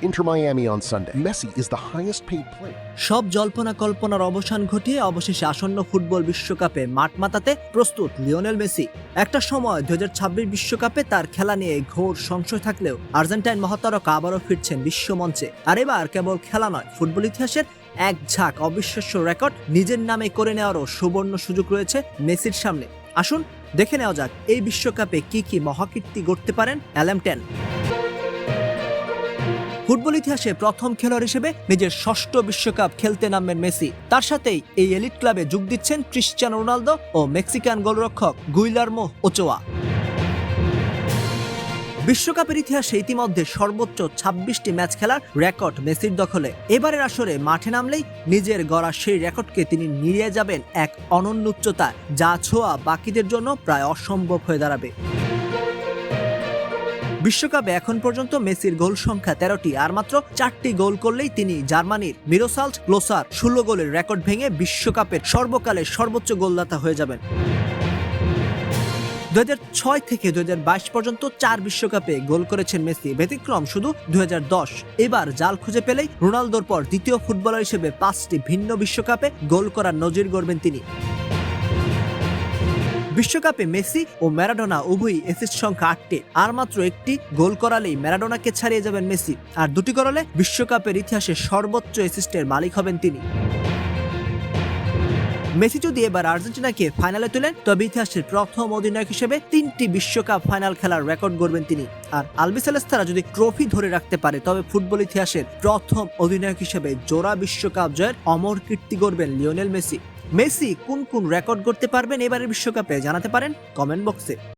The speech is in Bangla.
Inter Miami on Sunday. Messi is the highest paid player. সব জল্পনা কল্পনার অবসান ঘটিয়ে অবশেষে আসন্ন ফুটবল বিশ্বকাপে মাঠ মাতাতে প্রস্তুত লিওনেল মেসি। একটা সময় 2026 বিশ্বকাপে তার খেলা নিয়ে ঘোর সংশয় থাকলেও আর্জেন্টাইন মহাতারকা আবারও ফিরছেন বিশ্বমঞ্চে। আর এবার কেবল খেলা নয়, ফুটবল ইতিহাসের এক ঝাঁক অবিশ্বাস্য রেকর্ড নিজের নামে করে নেওয়ারও সুবর্ণ সুযোগ রয়েছে মেসির সামনে। আসুন দেখে নেওয়া যাক এই বিশ্বকাপে কি কি মহাকীর্তি গড়তে পারেন অ্যালাম10। ফুটবল ইতিহাসে প্রথম খেলোয়াড় হিসেবে নিজের ষষ্ঠ বিশ্বকাপ খেলতে নামবেন মেসি। তার সাথেই এই এলিট ক্লাবে যোগ দিচ্ছেন ক্রিশ্চিয়ানো রোনালদো ও মেক্সিকান গোলরক্ষক গুইলার্মো ওচোয়া। বিশ্বকাপের ইতিহাসে ইতিমধ্যে সর্বোচ্চ 26টি ম্যাচ খেলার রেকর্ড মেসির দখলে। এবারের আসরে মাঠে নামলেই নিজের গড়া সেই রেকর্ডকে তিনি নিয়ে যাবেন এক অনন্য উচ্চতায়, যা ছোঁয়া বাকিদের জন্য প্রায় অসম্ভব হয়ে দাঁড়াবে। বিশ্বকাপে এখন পর্যন্ত মেসির গোল সংখ্যা 13টি, আর মাত্র 4টি গোল করলেই তিনি জার্মানির মিরোসাল্ড ক্লোসার 16 গোলের রেকর্ড ভেঙে বিশ্বকাপের সর্বকালের সর্বোচ্চ গোলদাতা হয়ে যাবেন। 2006 থেকে 2022 পর্যন্ত 4 বিশ্বকাপে গোল করেছেন মেসি, ব্যতিক্রম শুধু 2010। এবার জাল খুঁজে পেলেই রোনালদোর পর দ্বিতীয় ফুটবলার হিসেবে 5টি ভিন্ন বিশ্বকাপে গোল করার নজির গড়বেন তিনি। বিশ্বকাপে মেসি ও ম্যারাডোনা উভয়ই অ্যাসিস্ট সংখ্যা 8টি, আর মাত্র একটি গোল করালেই ম্যারাডোনাকে ছাড়িয়ে যাবেন মেসি, আর 2টি করালে বিশ্বকাপের ইতিহাসে সর্বোচ্চ অ্যাসিস্টের মালিক হবেন তিনি। মেসি যদি এবার আর্জেন্টিনাকে ফাইনালে তোলেন, তবে ইতিহাসের প্রথম অধিনায়ক হিসেবে 3টি বিশ্বকাপ ফাইনাল খেলার রেকর্ড গড়বেন তিনি। আর আলবিসেলেস্তারা যদি ট্রফি ধরে রাখতে পারে, তবে ফুটবল ইতিহাসের প্রথম অধিনায়ক হিসেবে জোড়া বিশ্বকাপ জয়ের অমর কীর্তি গড়বেন লিওনেল মেসি। মেসি কোন কোন রেকর্ড গড়তে পারবেন এবারের বিশ্বকাপে জানাতে পারেন কমেন্ট বক্সে।